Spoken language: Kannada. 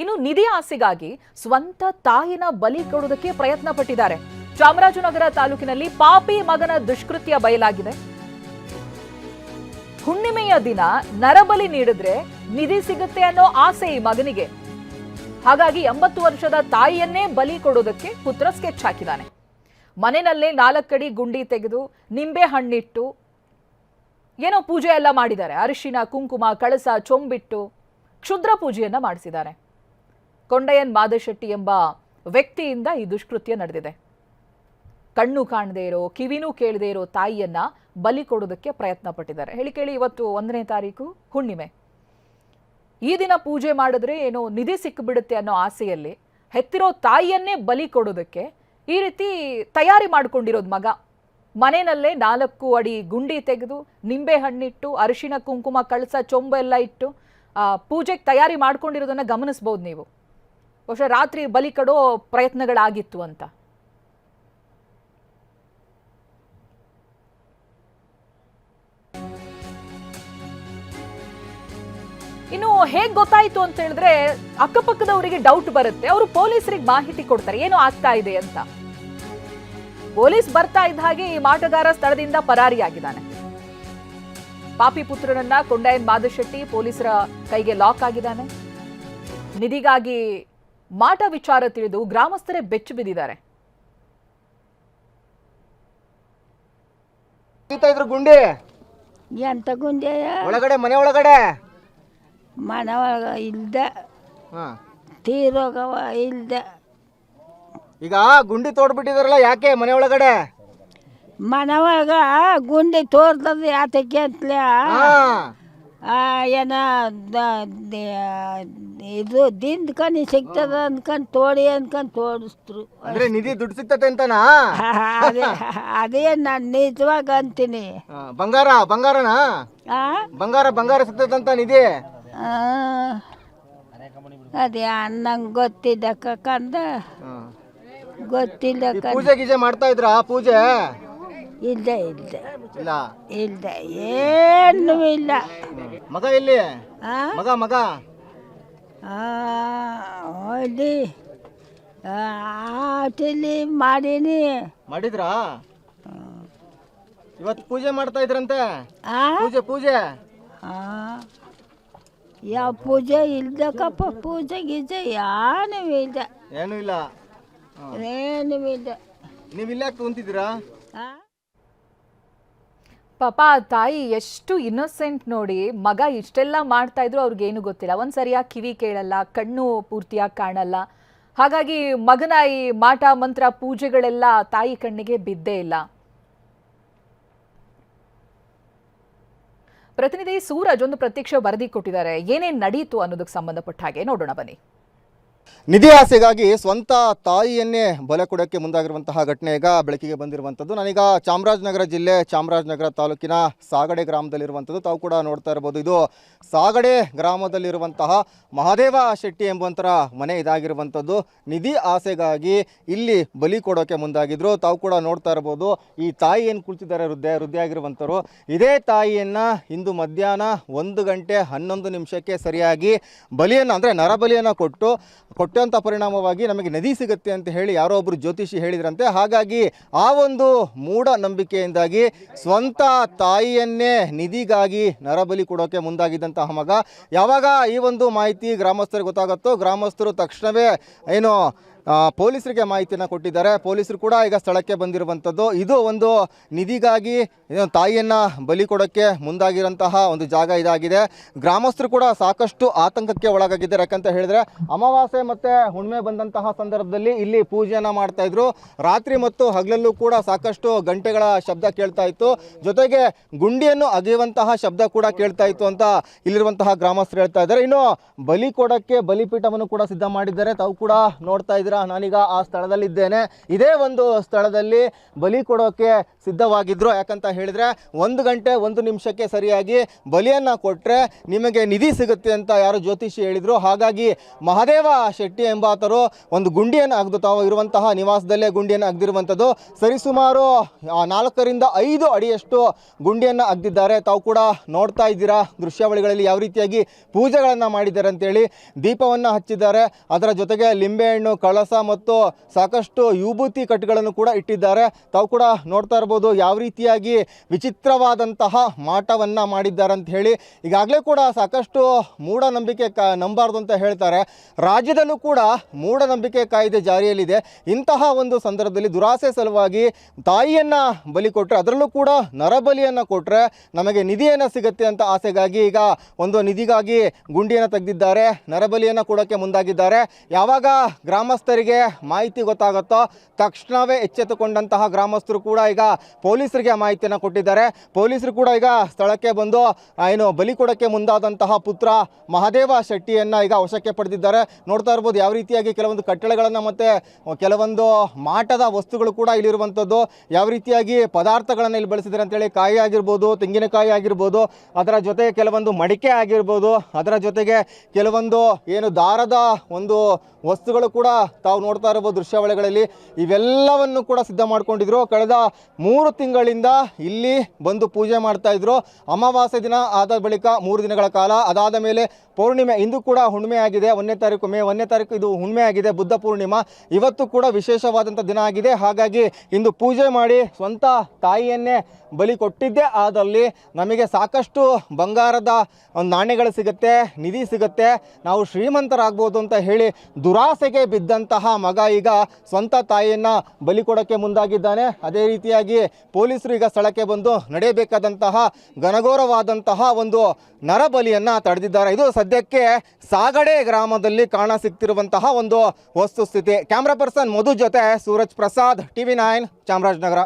ಇನ್ನು ನಿಧಿ ಆಸೆಗಾಗಿ ಸ್ವಂತ ತಾಯಿನ ಬಲಿ ಕೊಡುವುದಕ್ಕೆ ಪ್ರಯತ್ನ ಪಟ್ಟಿದ್ದಾರೆ. ಚಾಮರಾಜನಗರ ತಾಲೂಕಿನಲ್ಲಿ ಪಾಪಿ ಮಗನ ದುಷ್ಕೃತ್ಯ ಬಯಲಾಗಿದೆ. ಹುಣ್ಣಿಮೆಯ ದಿನ ನರಬಲಿ ನೀಡಿದ್ರೆ ನಿಧಿ ಸಿಗುತ್ತೆ ಅನ್ನೋ ಆಸೆ ಈ ಮಗನಿಗೆ. ಹಾಗಾಗಿ 80 ವರ್ಷದ ತಾಯಿಯನ್ನೇ ಬಲಿ ಕೊಡೋದಕ್ಕೆ ಪುತ್ರ ಸ್ಕೆಚ್ ಹಾಕಿದ್ದಾನೆ. ಮನೆಯಲ್ಲೇ 4 ಅಡಿ ಗುಂಡಿ ತೆಗೆದು ನಿಂಬೆ ಹಣ್ಣಿಟ್ಟು ಏನೋ ಪೂಜೆ ಎಲ್ಲ ಮಾಡಿದ್ದಾರೆ. ಅರಿಶಿನ, ಕುಂಕುಮ, ಕಳಸ, ಚೊಂಬಿಟ್ಟು ಕ್ಷುದ್ರ ಪೂಜೆಯನ್ನ ಮಾಡಿಸಿದ್ದಾರೆ. ಕೊಂಡಯ್ಯನ್ ಮಾದಶೆಟ್ಟಿ ಎಂಬ ವ್ಯಕ್ತಿಯಿಂದ ಈ ದುಷ್ಕೃತ್ಯ ನಡೆದಿದೆ. ಕಣ್ಣು ಕಾಣದೇ ಇರೋ, ಕಿವಿನೂ ಕೇಳದೇ ಇರೋ ತಾಯಿಯನ್ನ ಬಲಿ ಕೊಡೋದಕ್ಕೆ ಪ್ರಯತ್ನ ಪಟ್ಟಿದ್ದಾರೆ. ಹೇಳಿ ಕೇಳಿ, ಇವತ್ತು 1ನೇ ತಾರೀಕು ಹುಣ್ಣಿಮೆ. ಈ ದಿನ ಪೂಜೆ ಮಾಡಿದ್ರೆ ಏನೋ ನಿಧಿ ಸಿಕ್ಕಿಬಿಡುತ್ತೆ ಅನ್ನೋ ಆಸೆಯಲ್ಲಿ ಹೆತ್ತಿರೋ ತಾಯಿಯನ್ನೇ ಬಲಿ ಕೊಡೋದಕ್ಕೆ ಈ ರೀತಿ ತಯಾರಿ ಮಾಡ್ಕೊಂಡಿರೋದು ಮಗ. ಮನೆಯಲ್ಲೇ 4 ಅಡಿ ಗುಂಡಿ ತೆಗೆದು ನಿಂಬೆ ಹಣ್ಣಿಟ್ಟು ಅರಿಶಿನ, ಕುಂಕುಮ, ಕಳಸ, ಚೊಂಬು ಎಲ್ಲ ಇಟ್ಟು ಪೂಜೆಗೆ ತಯಾರಿ ಮಾಡ್ಕೊಂಡಿರೋದನ್ನ ಗಮನಿಸಬಹುದು ನೀವು. ಬಹುಶಃ ರಾತ್ರಿ ಬಲಿ ಕೊಡೋ ಪ್ರಯತ್ನಗಳಾಗಿತ್ತು ಅಂತ. ಇನ್ನು ಹೇಗ್ ಗೊತ್ತಾಯ್ತು ಅಂತ ಹೇಳಿದ್ರೆ ಅಕ್ಕಪಕ್ಕದವರಿಗೆ ಡೌಟ್ ಬರುತ್ತೆ. ಅವರು ಪೊಲೀಸರಿಗೆ ಮಾಹಿತಿ ಕೊಡ್ತಾರೆ ಏನು ಆಗ್ತಾ ಇದೆ ಅಂತ. ಪೊಲೀಸ್ ಬರ್ತಾ ಇದ್ದ ಹಾಗೆ ಈ ಮಾಟಗಾರ ಸ್ಥಳದಿಂದ ಪರಾರಿಯಾಗಿದ್ದಾನೆ. ಪಾಪಿ ಪುತ್ರನನ್ನ ಕೊಂಡಯ್ಯನ್ ಮಾದಶೆಟ್ಟಿ ಪೊಲೀಸರ ಕೈಗೆ ಲಾಕ್ ಆಗಿದ್ದಾನೆ. ನಿಧಿಗಾಗಿ ಮಾಟ ವಿಚಾರ ತಿಳಿದು ಗ್ರಾಮಸ್ಥರೇ ಬೆಚ್ಚು ಬಿದ್ದಿದ್ದಾರೆ. ಗುಂಡಿ ಎಂತ ಗುಂಡಿ ಒಳಗಡೆ ಮನೆ ಒಳಗಡೆ ಮನೆ ಒಳಗ ಇಲ್ದ ತೀರೋಗವ ಇಲ್ದ. ಈಗ ಗುಂಡಿ ತೋಡ್ಬಿಟ್ಟಿದಾರಲ್ಲ, ಯಾಕೆ ಮನೆ ಒಳಗಡೆ? ಮನೆ ಒಳಗ ಗುಂಡಿ ತೋರ್ತದ ಯಾತಕ್ಕೆ ಅಂತಲೇ ಏನ ಇದು ದಿಂದ್ಕನಿ ಸಿಗ್ತದ ಅನ್ಕೊಂಡ್ ತೋಡಿ ಅನ್ಕೊಂಡ್ ತೋಡಿಸ್ತ್ರು. ಅಂದ್ರೆ ನಿಧಿ ದುಡ್ಡು ಸಿಗ್ತದೆ ಅಂತನಾ? ಅದೇ ನಾನು ನಿಜವಾಗ ಅಂತೀನಿ. ಬಂಗಾರನಾ? ಬಂಗಾರ ಸಿಗ್ತದಂತ ನಿಧಿ? ಅದೇ ನಂಗೆ ಗೊತ್ತಿದ್ದ ಕಂದ ಗೊತ್ತಿಲ್ಲ. ಪೂಜೆ ಗೀಜೆ ಮಾಡ್ತಾ ಇದ್ರ? ಪೂಜೆ ಇಲ್ಲ ಏನು ಇಲ್ಲ. ಮಗ ಎಲ್ಲಿ? ಮಗ ಅಲ್ಲಿ ಆಟಲ್ಲಿ ಮಾಡಿದ್ರಾ? ಇವತ್ತು ಪೂಜೆ ಮಾಡ್ತಾ ಇದ್ರಂತೆ. ಪೂಜೆ ಯಾವ ಪೂಜೆ ಇಲ್ದಕ್ಕಪ್ಪ. ಪೂಜೆ ಗೀಜೆ ಏನೂ ಇಲ್ಲ. ನೀವಿಲ್ಲ ಕುಂತಿದ್ದೀರಾ? ಪಾಪ ತಾಯಿ ಎಷ್ಟು ಇನ್ನೋಸೆಂಟ್ ನೋಡಿ. ಮಗ ಇಷ್ಟೆಲ್ಲ ಮಾಡ್ತಾ ಇದ್ರು ಅವ್ರಿಗೇನು ಗೊತ್ತಿಲ್ಲ. ಒಂದು ಸರಿಯಾಗಿ ಕಿವಿ ಕೇಳಲ್ಲ, ಕಣ್ಣು ಪೂರ್ತಿಯಾಗಿ ಕಾಣಲ್ಲ. ಹಾಗಾಗಿ ಮಗನ ಈ ಮಾಟ ಮಂತ್ರ ಪೂಜೆಗಳೆಲ್ಲ ತಾಯಿ ಕಣ್ಣಿಗೆ ಬಿದ್ದೇ ಇಲ್ಲ. ಪ್ರತಿನಿಧಿ ಸೂರಜ್ ಒಂದು ಪ್ರತ್ಯಕ್ಷ ವರದಿ ಕೊಟ್ಟಿದ್ದಾರೆ. ಏನೇನು ನಡೀತು ಅನ್ನೋದಕ್ಕೆ ಸಂಬಂಧಪಟ್ಟ ಹಾಗೆ ನೋಡೋಣ ಬನ್ನಿ. ನಿಧಿ ಆಸೆಗಾಗಿ ಸ್ವಂತ ತಾಯಿಯನ್ನೇ ಬಲೆ ಕೊಡೋಕ್ಕೆ ಮುಂದಾಗಿರುವಂತಹ ಘಟನೆ ಈಗ ಬೆಳಕಿಗೆ ಬಂದಿರುವಂಥದ್ದು. ನಾನೀಗ ಚಾಮರಾಜನಗರ ಜಿಲ್ಲೆ ಚಾಮರಾಜನಗರ ತಾಲೂಕಿನ ಸಾಗಡೆ ಗ್ರಾಮದಲ್ಲಿರುವಂಥದ್ದು. ತಾವು ಕೂಡ ನೋಡ್ತಾ ಇರ್ಬೋದು. ಇದು ಸಾಗಡೆ ಗ್ರಾಮದಲ್ಲಿರುವಂತಹ ಮಹಾದೇವ ಶೆಟ್ಟಿ ಎಂಬಂತರ ಮನೆ ಇದಾಗಿರುವಂಥದ್ದು. ನಿಧಿ ಆಸೆಗಾಗಿ ಇಲ್ಲಿ ಬಲಿ ಕೊಡೋಕ್ಕೆ ಮುಂದಾಗಿದ್ರು. ತಾವು ಕೂಡ ನೋಡ್ತಾ ಇರ್ಬೋದು. ಈ ತಾಯಿ ಏನು ಕುಳಿತಿದ್ದಾರೆ ವೃದ್ಧೆ ಆಗಿರುವಂಥವ್ರು. ಇದೇ ತಾಯಿಯನ್ನು ಇಂದು ಮಧ್ಯಾಹ್ನ 1 ಗಂಟೆ 11 ನಿಮಿಷಕ್ಕೆ ಸರಿಯಾಗಿ ಬಲಿಯನ್ನು ಅಂದರೆ ನರಬಲಿಯನ್ನು ಕೊಟ್ಟಂಥ ಪರಿಣಾಮವಾಗಿ ನಮಗೆ ನಿಧಿ ಸಿಗುತ್ತೆ ಅಂತ ಹೇಳಿ ಯಾರೋ ಒಬ್ಬರು ಜ್ಯೋತಿಷಿ ಹೇಳಿದ್ರಂತೆ. ಹಾಗಾಗಿ ಆ ಒಂದು ಮೂಢನಂಬಿಕೆಯಿಂದಾಗಿ ಸ್ವಂತ ತಾಯಿಯನ್ನೇ ನಿಧಿಗಾಗಿ ನರಬಲಿ ಕೊಡೋಕ್ಕೆ ಮುಂದಾಗಿದ್ದಂತಹ ಮಗ. ಯಾವಾಗ ಈ ಒಂದು ಮಾಹಿತಿ ಗ್ರಾಮಸ್ಥರಿಗೆ ಗೊತ್ತಾಗುತ್ತೋ ಗ್ರಾಮಸ್ಥರು ತಕ್ಷಣವೇ ಏನು ಪೊಲೀಸರಿಗೆ ಮಾಹಿತಿಯನ್ನು ಕೊಟ್ಟಿದ್ದಾರೆ. ಪೊಲೀಸರು ಕೂಡ ಈಗ ಸ್ಥಳಕ್ಕೆ ಬಂದಿರುವಂಥದ್ದು. ಇದು ಒಂದು ನಿಧಿಗಾಗಿ ತಾಯಿಯನ್ನು ಬಲಿ ಕೊಡೋಕ್ಕೆ ಮುಂದಾಗಿರೋಂತಹ ಒಂದು ಜಾಗ ಇದಾಗಿದೆ. ಗ್ರಾಮಸ್ಥರು ಕೂಡ ಸಾಕಷ್ಟು ಆತಂಕಕ್ಕೆ ಒಳಗಾಗಿದ್ದಾರೆ. ಯಾಕಂತ ಹೇಳಿದ್ರೆ ಅಮಾವಾಸ್ಯೆ ಮತ್ತು ಹುಣ್ಣಿಮೆ ಬಂದಂತಹ ಸಂದರ್ಭದಲ್ಲಿ ಇಲ್ಲಿ ಪೂಜೆಯನ್ನು ಮಾಡ್ತಾಯಿದ್ರು. ರಾತ್ರಿ ಮತ್ತು ಹಗಲಲ್ಲೂ ಕೂಡ ಸಾಕಷ್ಟು ಗಂಟೆಗಳ ಶಬ್ದ ಕೇಳ್ತಾ ಇತ್ತು. ಜೊತೆಗೆ ಗುಂಡಿಯನ್ನು ಅಗೆಯುವಂತಹ ಶಬ್ದ ಕೂಡ ಕೇಳ್ತಾ ಇತ್ತು ಅಂತ ಇಲ್ಲಿರುವಂತಹ ಗ್ರಾಮಸ್ಥರು ಹೇಳ್ತಾ ಇದ್ದಾರೆ. ಇನ್ನು ಬಲಿ ಕೊಡೋಕ್ಕೆ ಬಲಿಪೀಠವನ್ನು ಕೂಡ ಸಿದ್ಧ ಮಾಡಿದ್ದಾರೆ. ತಾವು ಕೂಡ ನೋಡ್ತಾ ಇದ್ದಾರೆ. ಇದ್ದೀರಾ, ನಾನೀಗ ಆ ಸ್ಥಳದಲ್ಲಿದ್ದೇನೆ. ಇದೇ ಒಂದು ಸ್ಥಳದಲ್ಲಿ ಬಲಿ ಕೊಡೋಕೆ ಸಿದ್ಧವಾಗಿದ್ರು. ಯಾಕಂತ ಹೇಳಿದರೆ 1 ಗಂಟೆ 1 ನಿಮಿಷಕ್ಕೆ ಸರಿಯಾಗಿ ಬಲಿಯನ್ನು ಕೊಟ್ಟರೆ ನಿಮಗೆ ನಿಧಿ ಸಿಗುತ್ತೆ ಅಂತ ಯಾರು ಜ್ಯೋತಿಷಿ ಹೇಳಿದರು. ಹಾಗಾಗಿ ಮಹಾದೇವ ಶೆಟ್ಟಿ ಎಂಬಾತರು ಒಂದು ಗುಂಡಿಯನ್ನು ಅಗೆದು ತಾವು ಇರುವಂತಹ ನಿವಾಸದಲ್ಲೇ ಗುಂಡಿಯನ್ನು ಅಗೆದಿರುವಂಥದ್ದು. ಸರಿಸುಮಾರು 4 ರಿಂದ 5 ಅಡಿಯಷ್ಟು ಗುಂಡಿಯನ್ನು ಅಗೆದಿದ್ದಾರೆ. ತಾವು ಕೂಡ ನೋಡ್ತಾ ಇದ್ದೀರಾ ದೃಶ್ಯಾವಳಿಗಳಲ್ಲಿ ಯಾವ ರೀತಿಯಾಗಿ ಪೂಜೆಗಳನ್ನು ಮಾಡಿದ್ದಾರೆ ಅಂತೇಳಿ. ದೀಪವನ್ನು ಹಚ್ಚಿದ್ದಾರೆ, ಅದರ ಜೊತೆಗೆ ಲಿಂಬೆಹಣ್ಣು, ಕಳಸ ಮತ್ತು ಸಾಕಷ್ಟು ವಿಭೂತಿ ಕಟ್ಟುಗಳನ್ನು ಕೂಡ ಇಟ್ಟಿದ್ದಾರೆ. ತಾವು ಕೂಡ ನೋಡ್ತಾ ಇರ್ಬೋದು ಯಾವ ರೀತಿಯಾಗಿ ವಿಚಿತ್ರವಾದಂತಹ ಮಾಟವನ್ನು ಮಾಡಿದ್ದಾರೆ ಅಂತ ಹೇಳಿ. ಈಗಾಗಲೇ ಕೂಡ ಸಾಕಷ್ಟು ಮೂಢನಂಬಿಕೆ ನಂಬಾರ್ದು ಅಂತ ಹೇಳ್ತಾರೆ. ರಾಜ್ಯದಲ್ಲೂ ಕೂಡ ಮೂಢನಂಬಿಕೆ ಕಾಯ್ದೆ ಜಾರಿಯಲ್ಲಿದೆ. ಇಂತಹ ಒಂದು ಸಂದರ್ಭದಲ್ಲಿ ದುರಾಸೆ ಸಲುವಾಗಿ ತಾಯಿಯನ್ನು ಬಲಿ ಕೊಟ್ಟರೆ, ಅದರಲ್ಲೂ ಕೂಡ ನರಬಲಿಯನ್ನು ಕೊಟ್ಟರೆ ನಮಗೆ ನಿಧಿಯನ್ನು ಸಿಗುತ್ತೆ ಅಂತ ಆಸೆಗಾಗಿ ಈಗ ಒಂದು ನಿಧಿಗಾಗಿ ಗುಂಡಿಯನ್ನು ತೆಗೆದಿದ್ದಾರೆ, ನರಬಲಿಯನ್ನು ಕೊಡೋಕ್ಕೆ ಮುಂದಾಗಿದ್ದಾರೆ. ಯಾವಾಗ ಗ್ರಾಮಸ್ಥರಿಗೆ ಮಾಹಿತಿ ಗೊತ್ತಾಗುತ್ತೋ ತಕ್ಷಣವೇ ಎಚ್ಚೆತ್ತುಕೊಂಡಂತಹ ಗ್ರಾಮಸ್ಥರು ಕೂಡ ಈಗ ಪೊಲೀಸರಿಗೆ ಮಾಹಿತಿಯನ್ನು ಕೊಟ್ಟಿದ್ದಾರೆ. ಪೊಲೀಸರು ಕೂಡ ಈಗ ಸ್ಥಳಕ್ಕೆ ಬಂದು ಏನು ಬಲಿ ಕೊಡೋಕ್ಕೆ ಮುಂದಾದಂತಹ ಪುತ್ರ ಮಹಾದೇವ ಶೆಟ್ಟಿಯನ್ನು ಈಗ ವಶಕ್ಕೆ ಪಡೆದಿದ್ದಾರೆ. ನೋಡ್ತಾ ಇರ್ಬೋದು ಯಾವ ರೀತಿಯಾಗಿ ಕೆಲವೊಂದು ಕಟ್ಟಳೆಗಳನ್ನು ಮತ್ತು ಕೆಲವೊಂದು ಮಾಟದ ವಸ್ತುಗಳು ಕೂಡ ಇಲ್ಲಿರುವಂಥದ್ದು. ಯಾವ ರೀತಿಯಾಗಿ ಪದಾರ್ಥಗಳನ್ನು ಇಲ್ಲಿ ಬಳಸಿದ್ದಾರೆ ಅಂತೇಳಿ, ಕಾಯಿ ಆಗಿರ್ಬೋದು, ತೆಂಗಿನಕಾಯಿ ಆಗಿರ್ಬೋದು, ಅದರ ಜೊತೆಗೆ ಕೆಲವೊಂದು ಮಡಿಕೆ ಆಗಿರ್ಬೋದು, ಅದರ ಜೊತೆಗೆ ಕೆಲವೊಂದು ಏನು ದಾರದ ಒಂದು ವಸ್ತುಗಳು ಕೂಡ ತಾವು ನೋಡ್ತಾ ಇರಬಹುದು ದೃಶ್ಯಾವಳಿಗಳಲ್ಲಿ. ಇವೆಲ್ಲವನ್ನು ಕೂಡ ಸಿದ್ಧ ಮಾಡ್ಕೊಂಡಿದ್ರು. ಕಳೆದ 3 ತಿಂಗಳಿಂದ ಇಲ್ಲಿ ಬಂದು ಪೂಜೆ ಮಾಡ್ತಾ ಇದ್ರು. ಅಮಾವಾಸ್ಯೆ ದಿನ ಆದ ಬಳಿಕ 3 ದಿನಗಳ ಕಾಲ, ಅದಾದ ಮೇಲೆ ಪೌರ್ಣಿಮೆ, ಇಂದು ಕೂಡ ಹುಣ್ಣಿಮೆ ಆಗಿದೆ. 1ನೇ ತಾರೀಕು ಮೇ 1ನೇ ತಾರೀಕು ಇದು ಹುಣ್ಣಿಮೆ ಆಗಿದೆ, ಬುದ್ಧ ಪೂರ್ಣಿಮಾ. ಇವತ್ತು ಕೂಡ ವಿಶೇಷವಾದಂಥ ದಿನ ಆಗಿದೆ. ಹಾಗಾಗಿ ಇಂದು ಪೂಜೆ ಮಾಡಿ ಸ್ವಂತ ತಾಯಿಯನ್ನೇ ಬಲಿ ಕೊಟ್ಟಿದ್ದೇ ಆದಲ್ಲಿ ನಮಗೆ ಸಾಕಷ್ಟು ಬಂಗಾರದ ನಾಣ್ಯಗಳು ಸಿಗುತ್ತೆ, ನಿಧಿ ಸಿಗುತ್ತೆ, ನಾವು ಶ್ರೀಮಂತರಾಗ್ಬೋದು ಅಂತ ಹೇಳಿ ದುರಾಸೆಗೆ ಬಿದ್ದಂತಹ ಮಗ ಈಗ ಸ್ವಂತ ತಾಯಿಯನ್ನು ಬಲಿ ಕೊಡೋಕ್ಕೆ ಮುಂದಾಗಿದ್ದಾನೆ. ಅದೇ ರೀತಿಯಾಗಿ ಪೊಲೀಸರು ಈಗ ಸ್ಥಳಕ್ಕೆ ಬಂದು ನಡೆಯಬೇಕಾದಂತಹ ಘನಘೋರವಾದಂತಹ ಒಂದು ನರಬಲಿಯನ್ನು ತಡೆದಿದ್ದಾರೆ. ಇದು ಸದ್ಯಕ್ಕೆ ಸಾಗಡೆ ಗ್ರಾಮದಲ್ಲಿ ಕಾಣ ಸಿಗ್ತಿರುವಂತಹ ಒಂದು ವಸ್ತುಸ್ಥಿತಿ. ಕ್ಯಾಮ್ರಾ ಪರ್ಸನ್ ಮಧು ಜೊತೆ ಸೂರಜ್ ಪ್ರಸಾದ್, TV9 ಚಾಮರಾಜನಗರ.